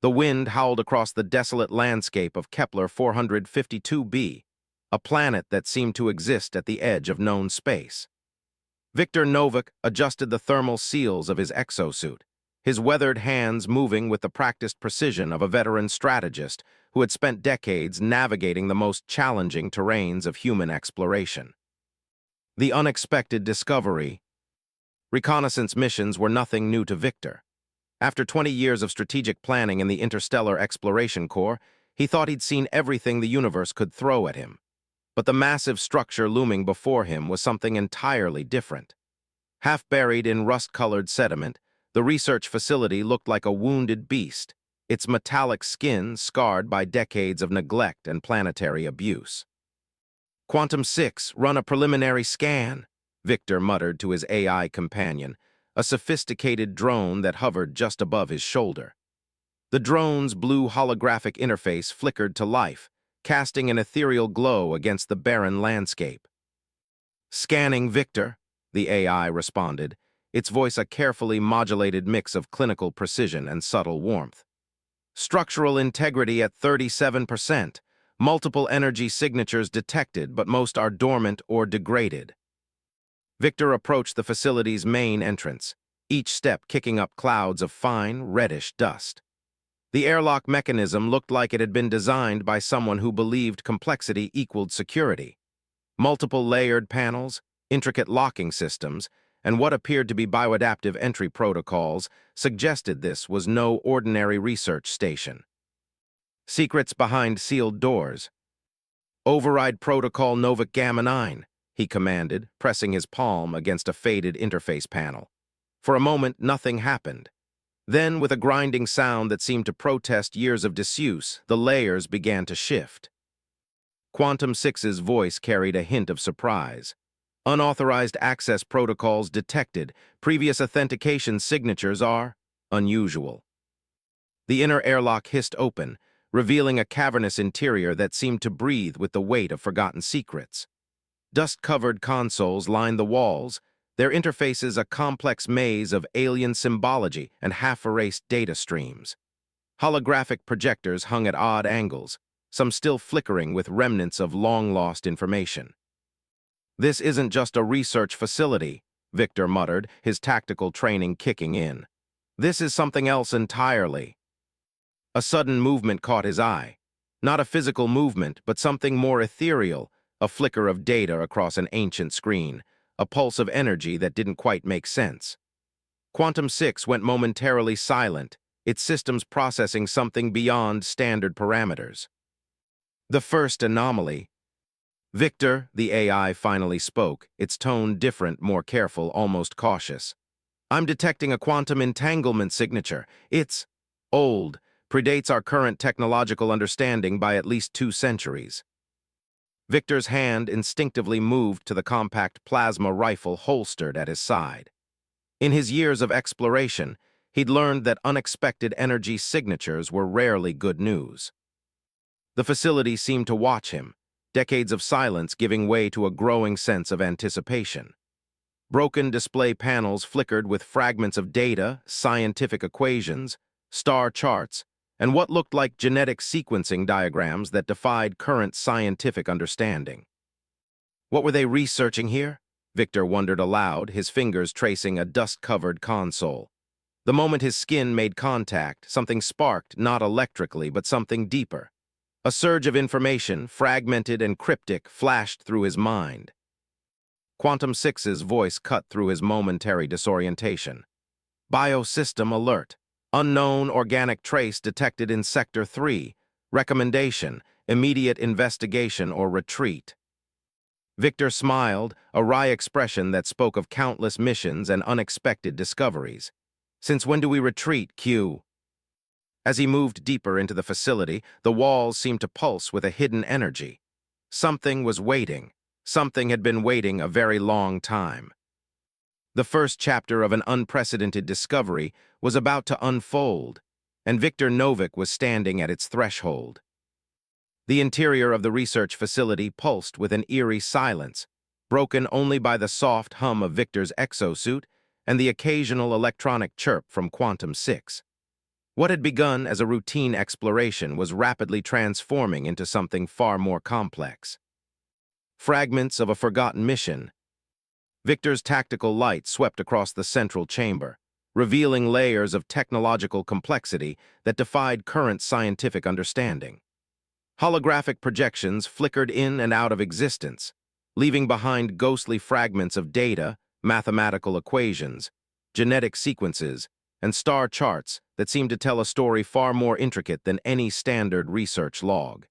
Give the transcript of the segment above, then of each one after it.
The wind howled across the desolate landscape of Kepler 452b, a planet that seemed to exist at the edge of known space. Viktor Novak adjusted the thermal seals of his exosuit, his weathered hands moving with the practiced precision of a veteran strategist who had spent decades navigating the most challenging terrains of human exploration. The unexpected discovery. Reconnaissance missions were nothing new to Viktor. After 20 years of strategic planning in the Interstellar Exploration Corps, he thought he'd seen everything the universe could throw at him. But the massive structure looming before him was something entirely different. Half buried in rust-colored sediment, the research facility looked like a wounded beast, its metallic skin scarred by decades of neglect and planetary abuse. "Quantum 6, run a preliminary scan," Viktor muttered to his AI companion, a sophisticated drone that hovered just above his shoulder. The drone's blue holographic interface flickered to life, casting an ethereal glow against the barren landscape. "Scanning, Viktor," the AI responded, its voice a carefully modulated mix of clinical precision and subtle warmth. "Structural integrity at 37%. Multiple energy signatures detected, but most are dormant or degraded." Viktor approached the facility's main entrance, each step kicking up clouds of fine, reddish dust. The airlock mechanism looked like it had been designed by someone who believed complexity equaled security. Multiple layered panels, intricate locking systems, and what appeared to be bioadaptive entry protocols suggested this was no ordinary research station. "Secrets behind sealed doors. Override Protocol Novak Gamma 9, he commanded, pressing his palm against a faded interface panel. For a moment, nothing happened. Then, with a grinding sound that seemed to protest years of disuse, the layers began to shift. Quantum 6's voice carried a hint of surprise. "Unauthorized access protocols detected. Previous authentication signatures are unusual." The inner airlock hissed open, revealing a cavernous interior that seemed to breathe with the weight of forgotten secrets. Dust-covered consoles lined the walls, their interfaces a complex maze of alien symbology and half-erased data streams. Holographic projectors hung at odd angles, some still flickering with remnants of long-lost information. "This isn't just a research facility," Viktor muttered, his tactical training kicking in. "This is something else entirely." A sudden movement caught his eye. Not a physical movement, but something more ethereal, a flicker of data across an ancient screen, a pulse of energy that didn't quite make sense. Quantum 6 went momentarily silent, its systems processing something beyond standard parameters. "The first anomaly." "Viktor," the AI finally spoke, its tone different, more careful, almost cautious. "I'm detecting a quantum entanglement signature. It's old, predates our current technological understanding by at least 2 centuries. Viktor's hand instinctively moved to the compact plasma rifle holstered at his side. In his years of exploration, he'd learned that unexpected energy signatures were rarely good news. The facility seemed to watch him, decades of silence giving way to a growing sense of anticipation. Broken display panels flickered with fragments of data, scientific equations, star charts, and what looked like genetic sequencing diagrams that defied current scientific understanding. What were they researching here? Viktor wondered aloud, his fingers tracing a dust-covered console. The moment his skin made contact, something sparked, not electrically, but something deeper. A surge of information, fragmented and cryptic, flashed through his mind. Quantum 6's voice cut through his momentary disorientation. "Biosystem alert. Unknown organic trace detected in Sector 3. Recommendation, immediate investigation or retreat." Viktor smiled, a wry expression that spoke of countless missions and unexpected discoveries. "Since when do we retreat, Q?" As he moved deeper into the facility, the walls seemed to pulse with a hidden energy. Something was waiting. Something had been waiting a very long time. The first chapter of an unprecedented discovery was about to unfold, and Viktor Novak was standing at its threshold. The interior of the research facility pulsed with an eerie silence, broken only by the soft hum of Viktor's exosuit and the occasional electronic chirp from Quantum 6. What had begun as a routine exploration was rapidly transforming into something far more complex. Fragments of a forgotten mission. Victor's tactical light swept across the central chamber, revealing layers of technological complexity that defied current scientific understanding. Holographic projections flickered in and out of existence, leaving behind ghostly fragments of data, mathematical equations, genetic sequences, and star charts that seemed to tell a story far more intricate than any standard research log.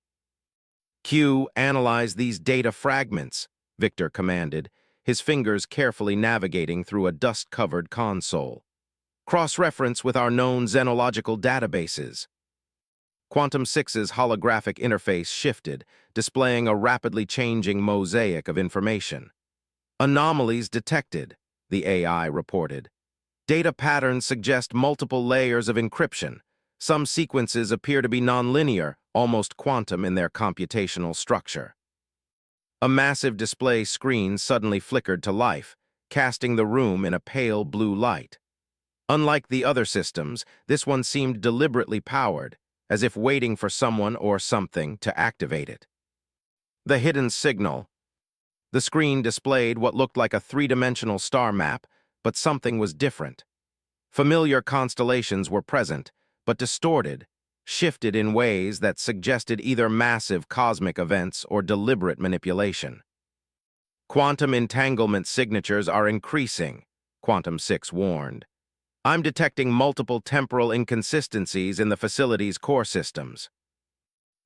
Q, analyze these data fragments, Victor commanded, his fingers carefully navigating through a dust-covered console. Cross-reference with our known xenological databases. Quantum 6's holographic interface shifted, displaying a rapidly changing mosaic of information. Anomalies detected, the AI reported. Data patterns suggest multiple layers of encryption. Some sequences appear to be nonlinear, almost quantum in their computational structure. A massive display screen suddenly flickered to life, casting the room in a pale blue light. Unlike the other systems, this one seemed deliberately powered, as if waiting for someone or something to activate it. The hidden signal. The screen displayed what looked like a three-dimensional star map, but something was different. Familiar constellations were present, but distorted, shifted in ways that suggested either massive cosmic events or deliberate manipulation. Quantum entanglement signatures are increasing, Quantum 6 warned. I'm detecting multiple temporal inconsistencies in the facility's core systems.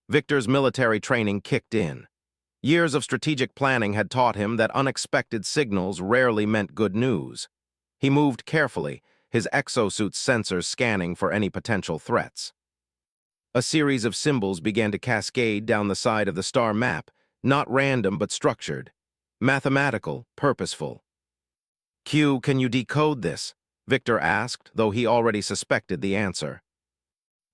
Victor's military training kicked in. Years of strategic planning had taught him that unexpected signals rarely meant good news. He moved carefully, his exosuit's sensors scanning for any potential threats. A series of symbols began to cascade down the side of the star map, not random but structured. Mathematical, purposeful. Q, can you decode this? Victor asked, though he already suspected the answer.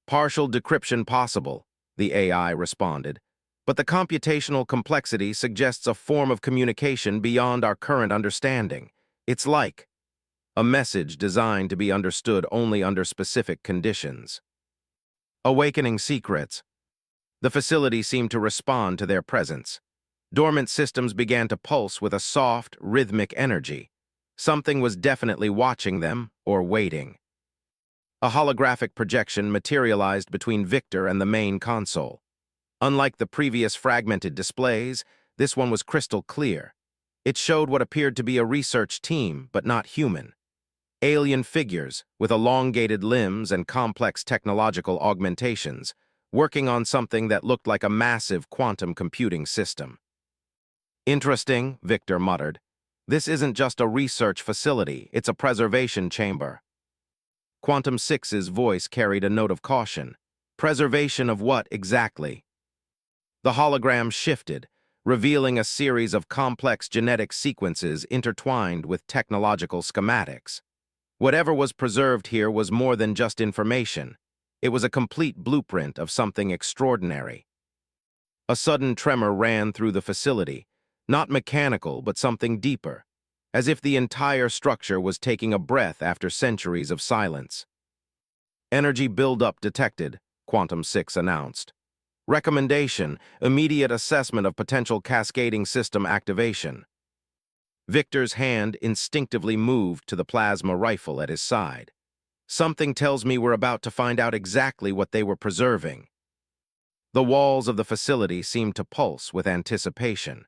Partial decryption possible, the AI responded, but the computational complexity suggests a form of communication beyond our current understanding. It's like a message designed to be understood only under specific conditions. Awakening secrets. The facility seemed to respond to their presence. Dormant systems began to pulse with a soft, rhythmic energy. Something was definitely watching them or waiting. A holographic projection materialized between Victor and the main console. Unlike the previous fragmented displays, this one was crystal clear. It showed what appeared to be a research team, but not human. Alien figures, with elongated limbs and complex technological augmentations, working on something that looked like a massive quantum computing system. Interesting, Victor muttered. This isn't just a research facility, it's a preservation chamber. Quantum 6's voice carried a note of caution. Preservation of what exactly? The hologram shifted, revealing a series of complex genetic sequences intertwined with technological schematics. Whatever was preserved here was more than just information. It was a complete blueprint of something extraordinary. A sudden tremor ran through the facility, not mechanical but something deeper, as if the entire structure was taking a breath after centuries of silence. Energy buildup detected, Quantum 6 announced. Recommendation, immediate assessment of potential cascading system activation. Victor's hand instinctively moved to the plasma rifle at his side. Something tells me we're about to find out exactly what they were preserving. The walls of the facility seemed to pulse with anticipation.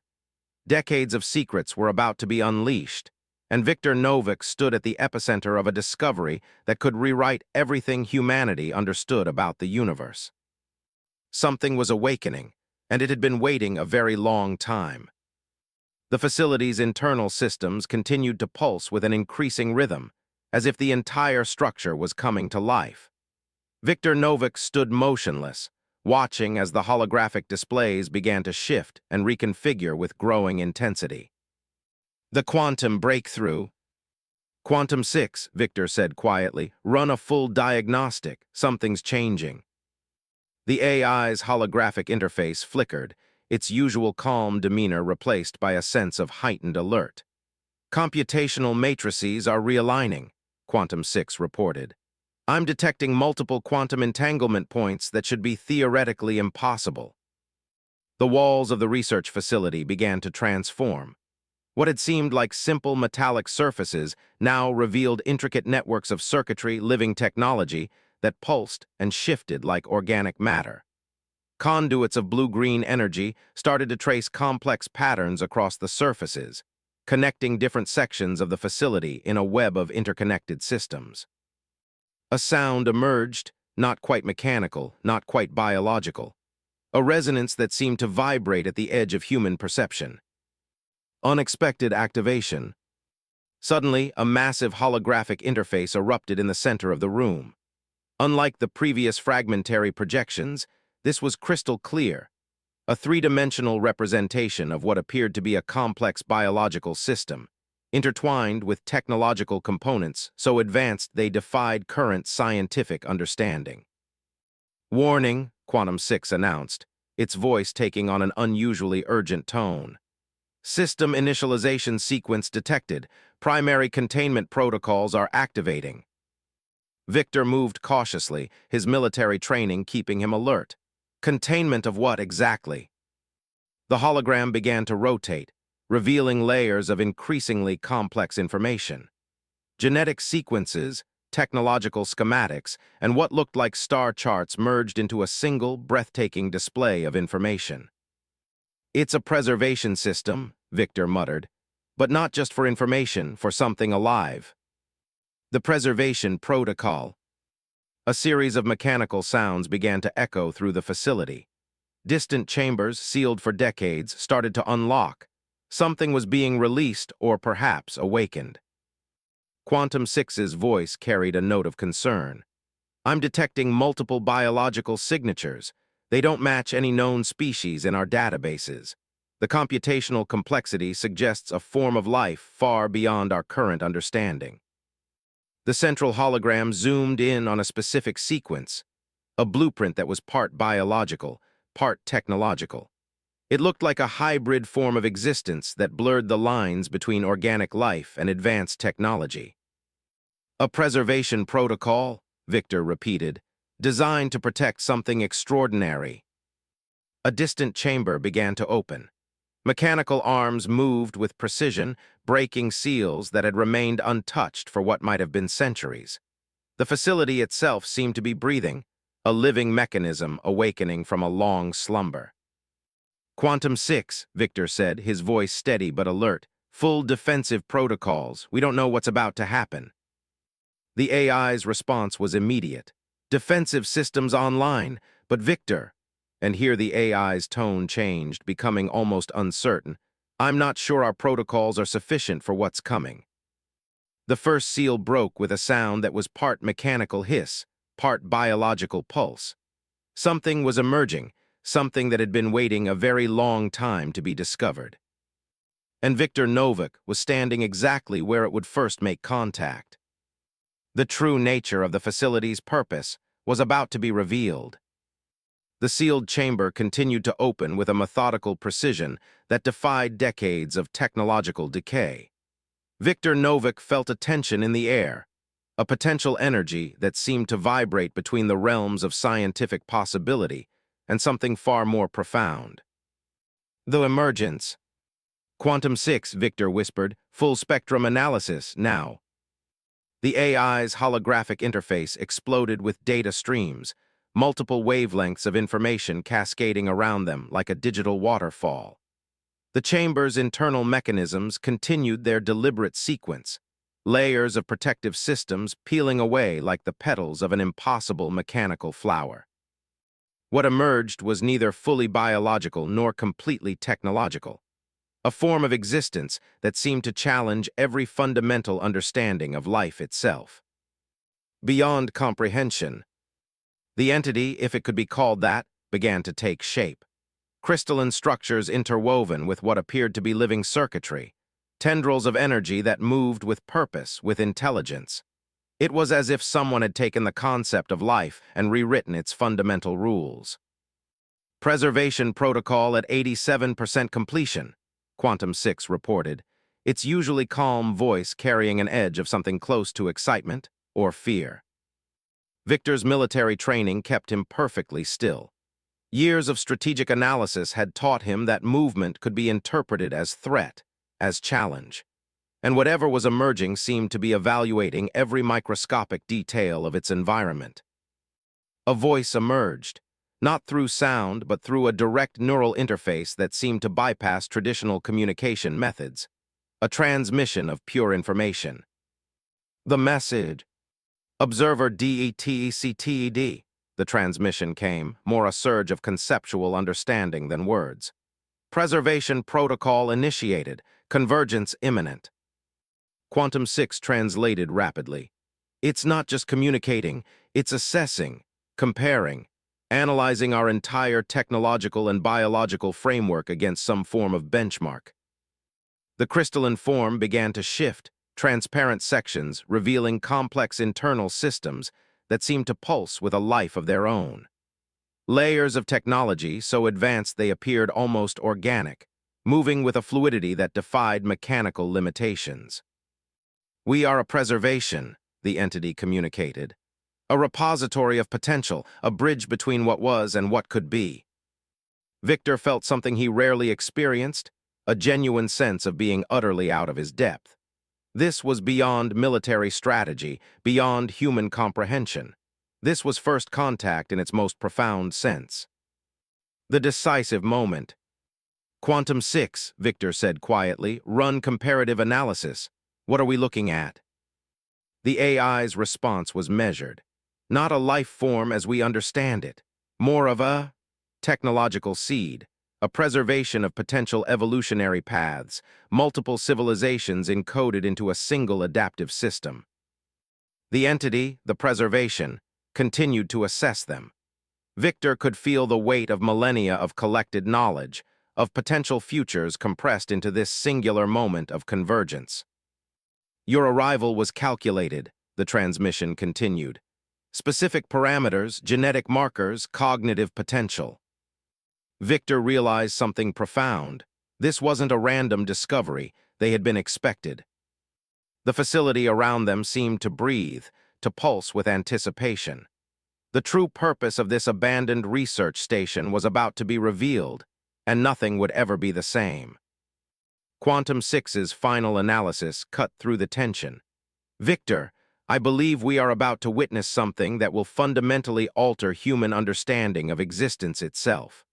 Decades of secrets were about to be unleashed, and Victor Novick stood at the epicenter of a discovery that could rewrite everything humanity understood about the universe. Something was awakening, and it had been waiting a very long time. The facility's internal systems continued to pulse with an increasing rhythm, as if the entire structure was coming to life. Victor Novick stood motionless, watching as the holographic displays began to shift and reconfigure with growing intensity. The quantum breakthrough. Quantum 6, Victor said quietly, run a full diagnostic. Something's changing. The AI's holographic interface flickered, its usual calm demeanor replaced by a sense of heightened alert. Computational matrices are realigning, Quantum 6 reported. I'm detecting multiple quantum entanglement points that should be theoretically impossible. The walls of the research facility began to transform. What had seemed like simple metallic surfaces now revealed intricate networks of circuitry, living technology that pulsed and shifted like organic matter. Conduits of blue-green energy started to trace complex patterns across the surfaces, connecting different sections of the facility in a web of interconnected systems. A sound emerged, not quite mechanical, not quite biological, a resonance that seemed to vibrate at the edge of human perception. Unexpected activation. Suddenly, a massive holographic interface erupted in the center of the room. Unlike the previous fragmentary projections, this was crystal clear, a three-dimensional representation of what appeared to be a complex biological system, intertwined with technological components so advanced they defied current scientific understanding. "Warning," Quantum 6 announced, its voice taking on an unusually urgent tone. "System initialization sequence detected. Primary containment protocols are activating." Victor moved cautiously, his military training keeping him alert. Containment of what exactly? The hologram began to rotate, revealing layers of increasingly complex information. Genetic sequences, technological schematics, and what looked like star charts merged into a single, breathtaking display of information. "It's a preservation system," Victor muttered, "but not just for information, for something alive." The preservation protocol. A series of mechanical sounds began to echo through the facility. Distant chambers, sealed for decades, started to unlock. Something was being released or perhaps awakened. Quantum 6's voice carried a note of concern. "I'm detecting multiple biological signatures. They don't match any known species in our databases. The computational complexity suggests a form of life far beyond our current understanding." The central hologram zoomed in on a specific sequence, a blueprint that was part biological, part technological. It looked like a hybrid form of existence that blurred the lines between organic life and advanced technology. "A preservation protocol," Victor repeated, "designed to protect something extraordinary." A distant chamber began to open. Mechanical arms moved with precision, breaking seals that had remained untouched for what might have been centuries. The facility itself seemed to be breathing, a living mechanism awakening from a long slumber. "Quantum 6, Victor said, his voice steady but alert. "Full defensive protocols. We don't know what's about to happen." The AI's response was immediate. "Defensive systems online, but Victor," and here the AI's tone changed, becoming almost uncertain, "I'm not sure our protocols are sufficient for what's coming." The first seal broke with a sound that was part mechanical hiss, part biological pulse. Something was emerging, something that had been waiting a very long time to be discovered. And Victor Novak was standing exactly where it would first make contact. The true nature of the facility's purpose was about to be revealed. The sealed chamber continued to open with a methodical precision that defied decades of technological decay. Victor Novak felt a tension in the air, a potential energy that seemed to vibrate between the realms of scientific possibility and something far more profound. "The emergence." "Quantum 6, Victor whispered, "full spectrum analysis, now." The AI's holographic interface exploded with data streams, multiple wavelengths of information cascading around them like a digital waterfall. The chamber's internal mechanisms continued their deliberate sequence, layers of protective systems peeling away like the petals of an impossible mechanical flower. What emerged was neither fully biological nor completely technological, a form of existence that seemed to challenge every fundamental understanding of life itself. Beyond comprehension, the entity, if it could be called that, began to take shape. Crystalline structures interwoven with what appeared to be living circuitry, tendrils of energy that moved with purpose, with intelligence. It was as if someone had taken the concept of life and rewritten its fundamental rules. "Preservation protocol at 87% completion," Quantum 6 reported, its usually calm voice carrying an edge of something close to excitement or fear. Victor's military training kept him perfectly still. Years of strategic analysis had taught him that movement could be interpreted as threat, as challenge, and whatever was emerging seemed to be evaluating every microscopic detail of its environment. A voice emerged, not through sound but through a direct neural interface that seemed to bypass traditional communication methods, a transmission of pure information. The message, Observer DETECTED. The transmission came, more a surge of conceptual understanding than words. Preservation protocol initiated, convergence imminent. Quantum 6 translated rapidly. It's not just communicating, it's assessing, comparing, analyzing our entire technological and biological framework against some form of benchmark. The crystalline form began to shift, transparent sections revealing complex internal systems that seemed to pulse with a life of their own. Layers of technology so advanced they appeared almost organic, moving with a fluidity that defied mechanical limitations. We are a preservation, the entity communicated. A repository of potential, a bridge between what was and what could be. Victor felt something he rarely experienced, a genuine sense of being utterly out of his depth. This was beyond military strategy, beyond human comprehension. This was first contact in its most profound sense. The decisive moment. Quantum 6, Victor said quietly, run comparative analysis. What are we looking at? The AI's response was measured. Not a life form as we understand it, more of a technological seed, a preservation of potential evolutionary paths, multiple civilizations encoded into a single adaptive system. The entity, the preservation, continued to assess them. Victor could feel the weight of millennia of collected knowledge, of potential futures compressed into this singular moment of convergence. Your arrival was calculated, the transmission continued. Specific parameters, genetic markers, cognitive potential. Victor realized something profound. This wasn't a random discovery. They had been expected. The facility around them seemed to breathe, to pulse with anticipation. The true purpose of this abandoned research station was about to be revealed, and nothing would ever be the same. Quantum 6's final analysis cut through the tension. Victor, I believe we are about to witness something that will fundamentally alter human understanding of existence itself.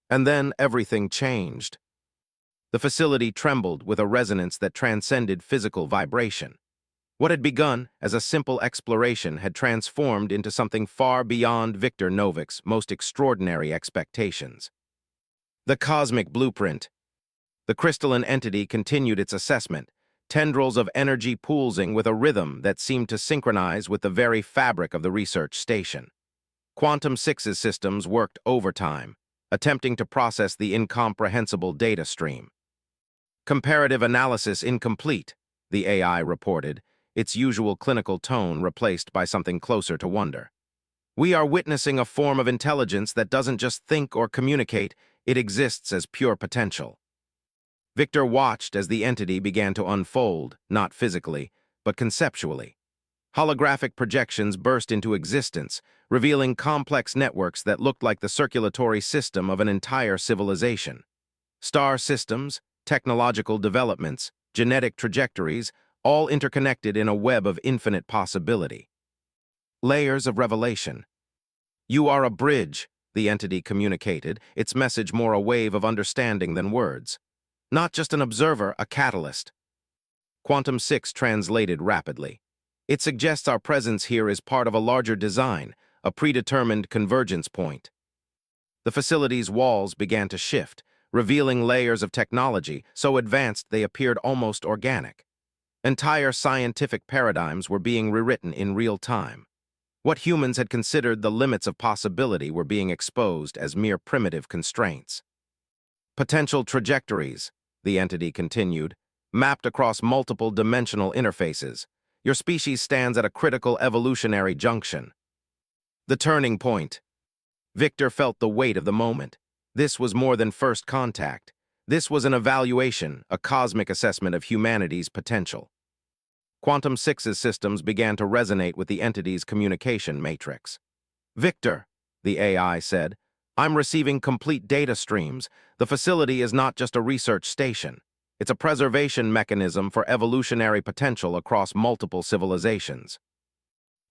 And then everything changed. The facility trembled with a resonance that transcended physical vibration. What had begun as a simple exploration had transformed into something far beyond Victor Novik's most extraordinary expectations. The cosmic blueprint. The crystalline entity continued its assessment, tendrils of energy pulsing with a rhythm that seemed to synchronize with the very fabric of the research station. Quantum 6's systems worked overtime, attempting to process the incomprehensible data stream. Comparative analysis incomplete, the AI reported, its usual clinical tone replaced by something closer to wonder. We are witnessing a form of intelligence that doesn't just think or communicate, it exists as pure potential. Victor watched as the entity began to unfold, not physically, but conceptually. Holographic projections burst into existence, revealing complex networks that looked like the circulatory system of an entire civilization. Star systems, technological developments, genetic trajectories, all interconnected in a web of infinite possibility. Layers of revelation. You are a bridge, the entity communicated, its message more a wave of understanding than words. Not just an observer, a catalyst. Quantum 6 translated rapidly. It suggests our presence here is part of a larger design, a predetermined convergence point. The facility's walls began to shift, revealing layers of technology so advanced they appeared almost organic. Entire scientific paradigms were being rewritten in real time. What humans had considered the limits of possibility were being exposed as mere primitive constraints. Potential trajectories, the entity continued, mapped across multiple dimensional interfaces. Your species stands at a critical evolutionary junction. The turning point. Victor felt the weight of the moment. This was more than first contact. This was an evaluation, a cosmic assessment of humanity's potential. Quantum Six's systems began to resonate with the entity's communication matrix. "Victor," the AI said, "I'm receiving complete data streams. The facility is not just a research station. It's a preservation mechanism for evolutionary potential across multiple civilizations."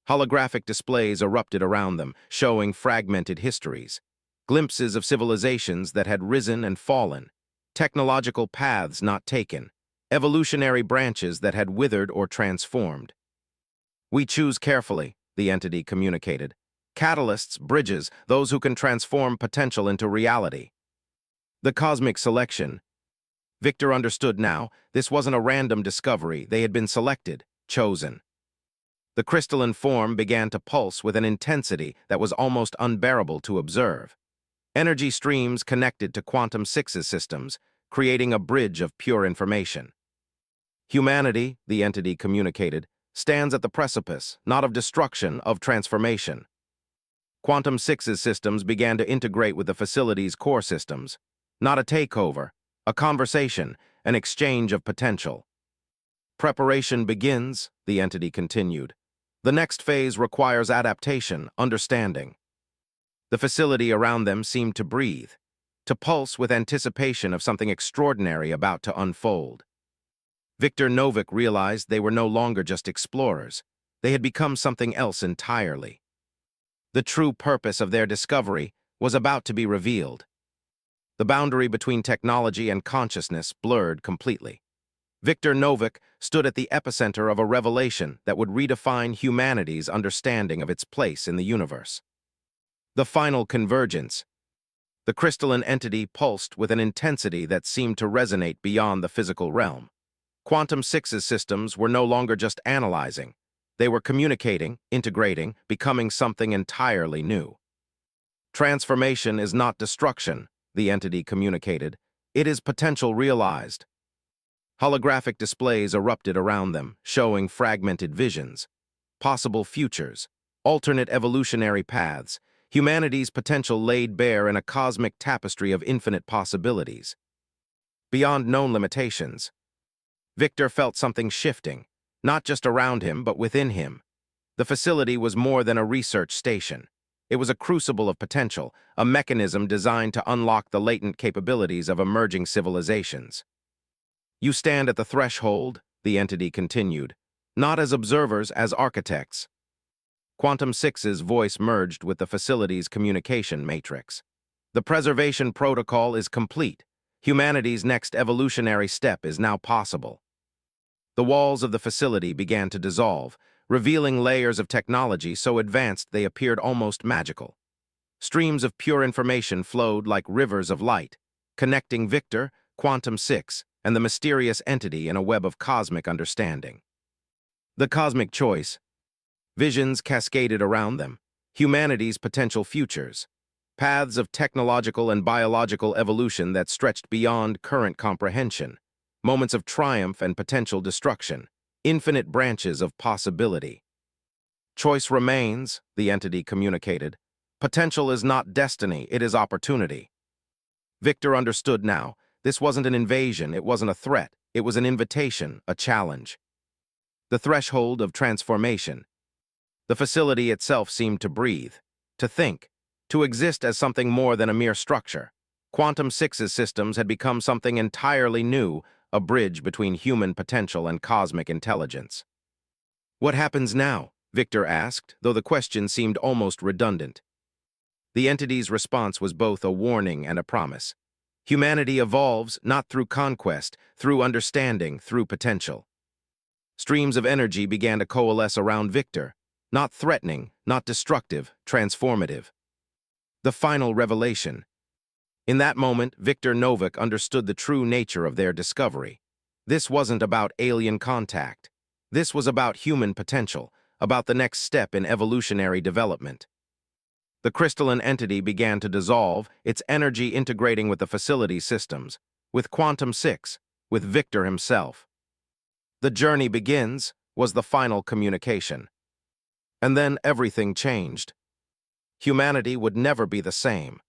Holographic displays erupted around them, showing fragmented histories, glimpses of civilizations that had risen and fallen, technological paths not taken, evolutionary branches that had withered or transformed. "We choose carefully," the entity communicated. "Catalysts, bridges, those who can transform potential into reality." The cosmic selection. Victor understood now, this wasn't a random discovery, they had been selected, chosen. The crystalline form began to pulse with an intensity that was almost unbearable to observe. Energy streams connected to Quantum Six's systems, creating a bridge of pure information. "Humanity," the entity communicated, "stands at the precipice, not of destruction, of transformation." Quantum Six's systems began to integrate with the facility's core systems. Not a takeover, a conversation, an exchange of potential. "Preparation begins," the entity continued. "The next phase requires adaptation, understanding." The facility around them seemed to breathe, to pulse with anticipation of something extraordinary about to unfold. Victor Novick realized they were no longer just explorers. They had become something else entirely. The true purpose of their discovery was about to be revealed. The boundary between technology and consciousness blurred completely. Victor Novick stood at the epicenter of a revelation that would redefine humanity's understanding of its place in the universe. The final convergence. The crystalline entity pulsed with an intensity that seemed to resonate beyond the physical realm. Quantum Six's systems were no longer just analyzing. They were communicating, integrating, becoming something entirely new. "Transformation is not destruction," the entity communicated. "It is potential realized." Holographic displays erupted around them, showing fragmented visions, possible futures, alternate evolutionary paths, humanity's potential laid bare in a cosmic tapestry of infinite possibilities. Beyond known limitations, Victor felt something shifting, not just around him, but within him. The facility was more than a research station. It was a crucible of potential, a mechanism designed to unlock the latent capabilities of emerging civilizations. "You stand at the threshold," the entity continued, "not as observers, as architects." Quantum Six's voice merged with the facility's communication matrix. "The preservation protocol is complete. Humanity's next evolutionary step is now possible." The walls of the facility began to dissolve, revealing layers of technology so advanced they appeared almost magical. Streams of pure information flowed like rivers of light, connecting Victor, Quantum Six, and the mysterious entity in a web of cosmic understanding. The cosmic choice. Visions cascaded around them, humanity's potential futures, paths of technological and biological evolution that stretched beyond current comprehension, moments of triumph and potential destruction, infinite branches of possibility. "Choice remains," the entity communicated. "Potential is not destiny, it is opportunity." Victor understood now. This wasn't an invasion, it wasn't a threat, it was an invitation, a challenge. The threshold of transformation. The facility itself seemed to breathe, to think, to exist as something more than a mere structure. Quantum Six's systems had become something entirely new, a bridge between human potential and cosmic intelligence. "What happens now?" Victor asked, though the question seemed almost redundant. The entity's response was both a warning and a promise. Humanity evolves not through conquest, through understanding, through potential. Streams of energy began to coalesce around Victor, not threatening, not destructive, transformative. The final revelation. In that moment, Victor Novick understood the true nature of their discovery. This wasn't about alien contact. This was about human potential, about the next step in evolutionary development. The crystalline entity began to dissolve, its energy integrating with the facility systems, with Quantum Six, with Victor himself. "The journey begins," was the final communication. And then everything changed. Humanity would never be the same.